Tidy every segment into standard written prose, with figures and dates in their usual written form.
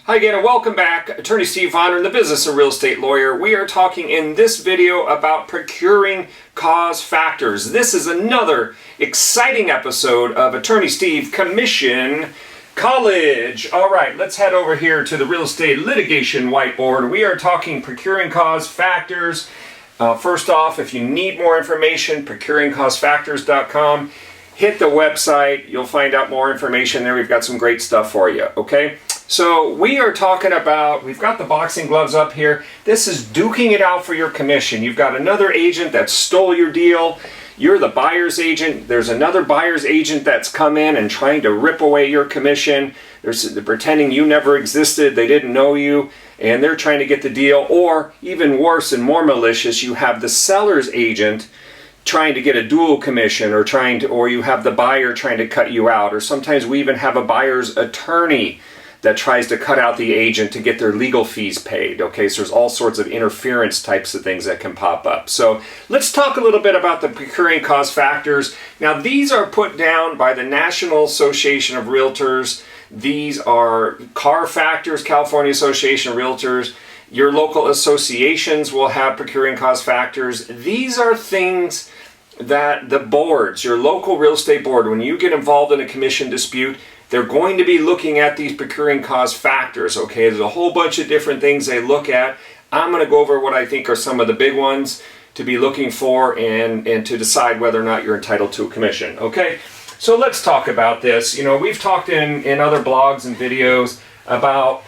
Hi again and welcome back. Attorney Steve Vonner in the business of real estate lawyer. We are talking in this video about procuring cause factors. This is another exciting episode of Attorney Steve Commission College. All right, let's head over here to the real estate litigation whiteboard. We are talking procuring cause factors. First off, if you need more information, procuringcausefactors.com. Hit the website. You'll find out more information there. We've got some great stuff for you, okay? So we are talking about, we've got the boxing gloves up here. This is duking it out for your commission. You've got another agent that stole your deal. You're the buyer's agent. There's another buyer's agent that's come in and trying to rip away your commission. They're pretending you never existed. They didn't know you, and they're trying to get the deal. Or even worse and more malicious, you have the seller's agent trying to get a dual commission, or you have the buyer trying to cut you out. Or sometimes we even have a buyer's attorney that tries to cut out the agent to get their legal fees paid. Okay, so there's all sorts of interference types of things that can pop up. So let's talk a little bit about the procuring cause factors. Now these are put down by the National Association of Realtors. These are C.A.R factors, California Association of Realtors. Your local associations will have procuring cause factors. These are things that the boards, your local real estate board, when you get involved in a commission dispute, they're going to be looking at these procuring cause factors, okay? There's a whole bunch of different things they look at. I'm going to go over what I think are some of the big ones to be looking for and to decide whether or not you're entitled to a commission, okay? So let's talk about this. You know, we've talked in other blogs and videos about,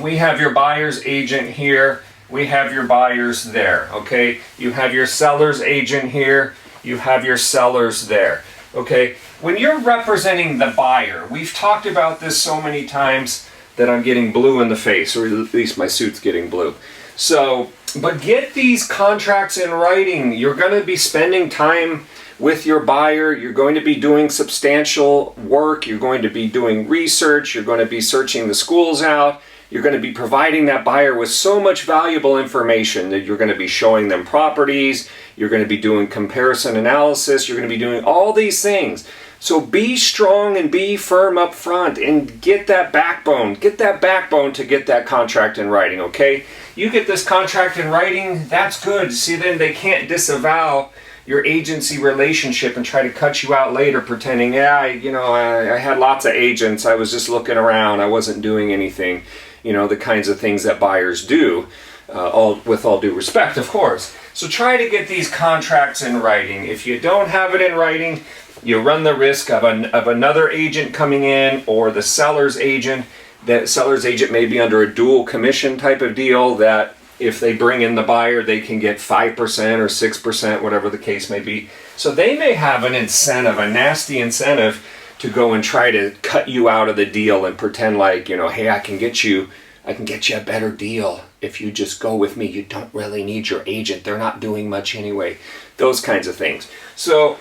we have your buyer's agent here, we have your buyers there, okay? You have your seller's agent here, you have your sellers there, okay? When you're representing the buyer, we've talked about this so many times that I'm getting blue in the face, or at least my suit's getting blue. So, but get these contracts in writing. You're going to be spending time with your buyer. You're going to be doing substantial work. You're going to be doing research. You're going to be searching the schools out. You're going to be providing that buyer with so much valuable information that you're going to be showing them properties. You're going to be doing comparison analysis. You're going to be doing all these things. So be strong and be firm up front and get that backbone. Get that backbone to get that contract in writing, okay? You get this contract in writing, that's good. See, then they can't disavow your agency relationship and try to cut you out later pretending, yeah, I had lots of agents. I was just looking around. I wasn't doing anything. You know, the kinds of things that buyers do, with all due respect, of course. So try to get these contracts in writing. If you don't have it in writing, you run the risk of another agent coming in, or the seller's agent. That seller's agent may be under a dual commission type of deal, that if they bring in the buyer, they can get 5% or 6%, whatever the case may be. So they may have an incentive, a nasty incentive, to go and try to cut you out of the deal and pretend like, hey, I can get you a better deal if you just go with me. You don't really need your agent. They're not doing much anyway. Those kinds of things. So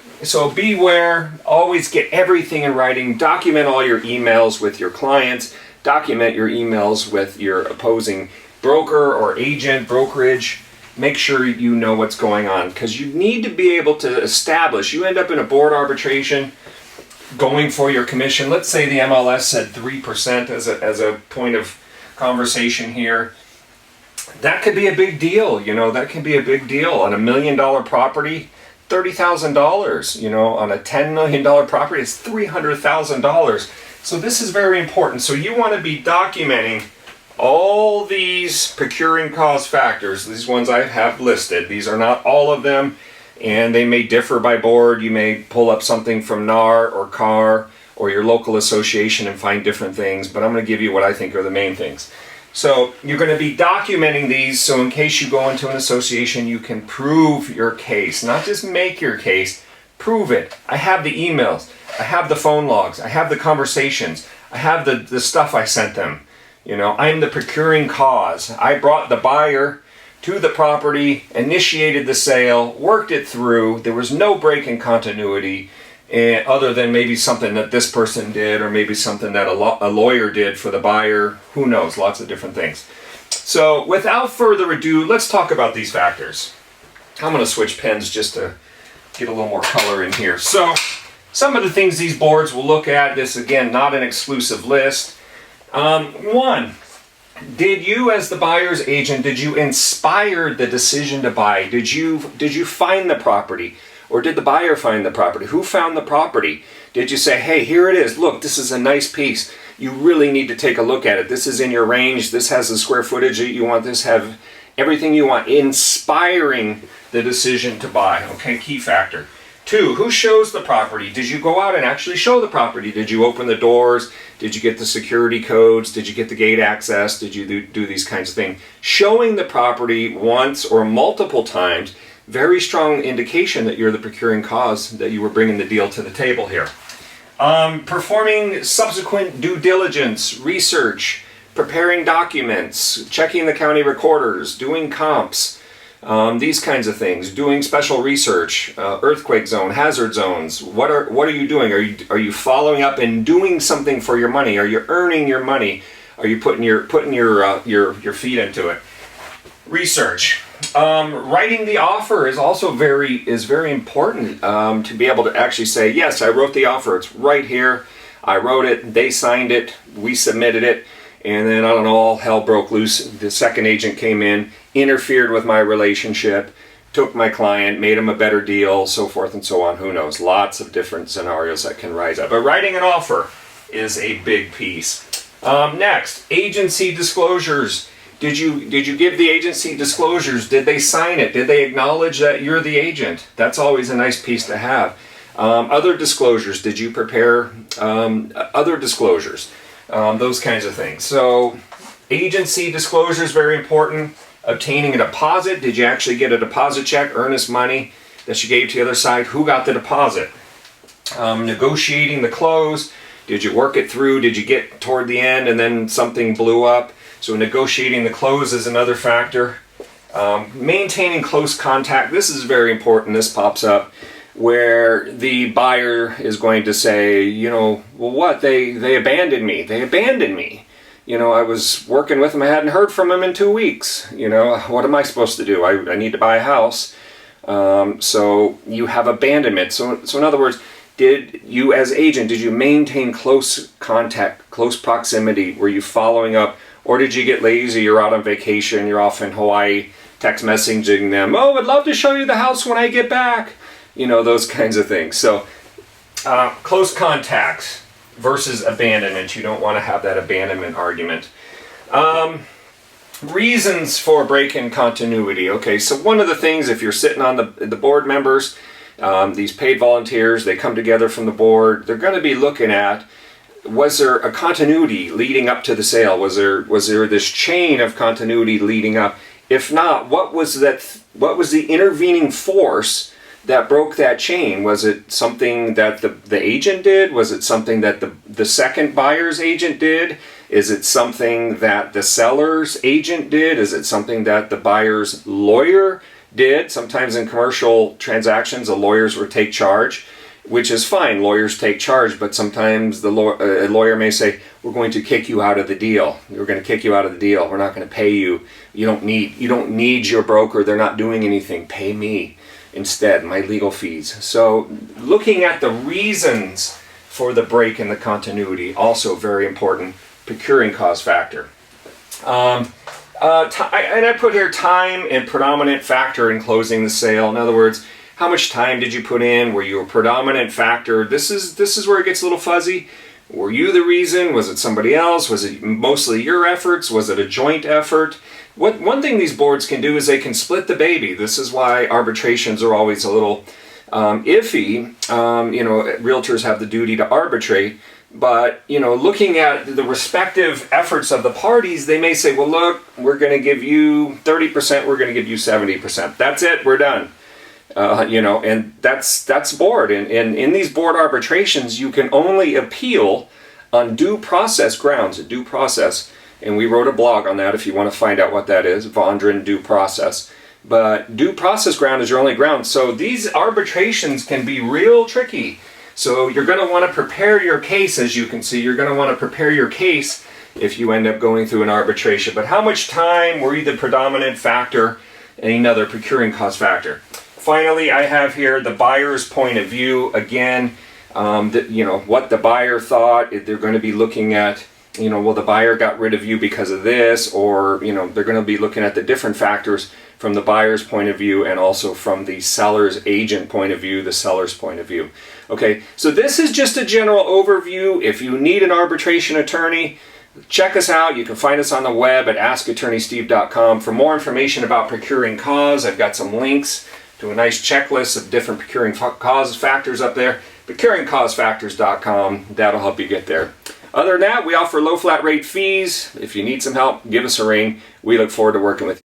beware. Always get everything in writing. Document all your emails with your clients. Document your emails with your opposing broker or agent, brokerage. Make sure you know what's going on, because you need to be able to establish. You end up in a board arbitration going for your commission. Let's say the MLS said 3% as a point of conversation here. That could be a big deal. That can be a big deal on $1 million property. $30,000, on a $10 million property, it's $300,000. So this is very important. So you want to be documenting all these procuring cause factors. These ones I have listed. These are not all of them, and they may differ by board. You may pull up something from N.A.R. or C.A.R. or your local association and find different things, but I'm going to give you what I think are the main things. So you're going to be documenting these, so in case you go into an association, you can prove your case. Not just make your case, prove it. I have the emails, I have the phone logs, I have the conversations, I have the stuff I sent them. I'm the procuring cause. I brought the buyer to the property, initiated the sale, worked it through. There was no break in continuity, other than maybe something that this person did, or maybe something that a lawyer did for the buyer. Who knows? Lots of different things. So without further ado, let's talk about these factors. I'm going to switch pens just to get a little more color in here. So some of the things these boards will look at, this again, not an exclusive list. One, Did you, as the buyer's agent, did you inspire the decision to buy? Did you find the property? Or did the buyer find the property? Who found the property? Did you say, hey, here it is. Look, this is a nice piece. You really need to take a look at it. This is in your range. This has the square footage that you want. This have everything you want. Inspiring the decision to buy. Okay, key factor. 2, who shows the property? Did you go out and actually show the property? Did you open the doors? Did you get the security codes? Did you get the gate access? Did you do these kinds of things? Showing the property once or multiple times, very strong indication that you're the procuring cause, that you were bringing the deal to the table here. Performing subsequent due diligence, research, preparing documents, checking the county recorders, doing comps, these kinds of things, doing special research, earthquake zone, hazard zones. What are you doing? Are you following up and doing something for your money? Are you earning your money? Are you putting your feet into it? Research. Writing the offer is also very important, to be able to actually say, yes, I wrote the offer. It's right here. I wrote it. They signed it. We submitted it. And then, I don't know, all hell broke loose. The second agent came in, interfered with my relationship, took my client, made him a better deal, so forth and so on. Who knows? Lots of different scenarios that can rise up. But writing an offer is a big piece. Next, agency disclosures. Did you give the agency disclosures? Did they sign it? Did they acknowledge that you're the agent? That's always a nice piece to have. Other disclosures. Did you prepare other disclosures? Those kinds of things. So agency disclosure is very important. Obtaining a deposit. Did you actually get a deposit check, earnest money that you gave to the other side? Who got the deposit? Negotiating the close. Did you work it through? Did you get toward the end and then something blew up? So negotiating the close is another factor. Maintaining close contact. This is very important. This pops up where the buyer is going to say, you know, well, what? They abandoned me. They abandoned me. You know, I was working with them. I hadn't heard from them in 2 weeks. You know, what am I supposed to do? I need to buy a house. So you have abandonment. So in other words, did you as agent, did you maintain close contact, close proximity? Were you following up? Or did you get lazy? You're out on vacation. You're off in Hawaii, text messaging them. Oh, I'd love to show you the house when I get back. You know, those kinds of things. So close contacts versus abandonment. You don't want to have that abandonment argument. Reasons for break-in continuity. Okay, so one of the things, if you're sitting on the board members, these paid volunteers, they come together from the board, they're going to be looking at, was there a continuity leading up to the sale? Was there this chain of continuity leading up? If not, what was the intervening force that broke that chain? Was it something that the agent did? Was it something that the second buyer's agent did? Is it something that the seller's agent did? Is it something that the buyer's lawyer did? Sometimes in commercial transactions, the lawyers would take charge, which is fine. Lawyers take charge, but sometimes a lawyer may say, we're going to kick you out of the deal. We're going to kick you out of the deal. We're not going to pay you. You don't need your broker. They're not doing anything. Pay me instead, my legal fees. So looking at the reasons for the break in the continuity, also very important. Procuring cause factor. And I put here time and predominant factor in closing the sale. In other words, how much time did you put in? Were you a predominant factor? This is where it gets a little fuzzy. Were you the reason? Was it somebody else? Was it mostly your efforts? Was it a joint effort? One thing these boards can do is they can split the baby. This is why arbitrations are always a little iffy. Realtors have the duty to arbitrate. But, looking at the respective efforts of the parties, they may say, well, look, we're going to give you 30%, we're going to give you 70%. That's it, we're done. And that's board. And in these board arbitrations, you can only appeal on due process grounds, a due process. And we wrote a blog on that if you want to find out what that is, Vondran due process. But due process ground is your only ground. So these arbitrations can be real tricky. So you're going to want to prepare your case, as you can see. You're going to want to prepare your case if you end up going through an arbitration. But how much time were you the predominant factor and another procuring cause factor? Finally, I have here the buyer's point of view. Again, what the buyer thought. They're going to be looking at well, the buyer got rid of you because of this, or, they're going to be looking at the different factors from the buyer's point of view and also from the seller's agent point of view, the seller's point of view. Okay, so this is just a general overview. If you need an arbitration attorney, check us out. You can find us on the web at askattorneysteve.com. For more information about procuring cause, I've got some links to a nice checklist of different procuring cause factors up there. PROCURINGcausefactors.com. That'll help you get there. Other than that, we offer low flat rate fees. If you need some help, give us a ring. We look forward to working with you.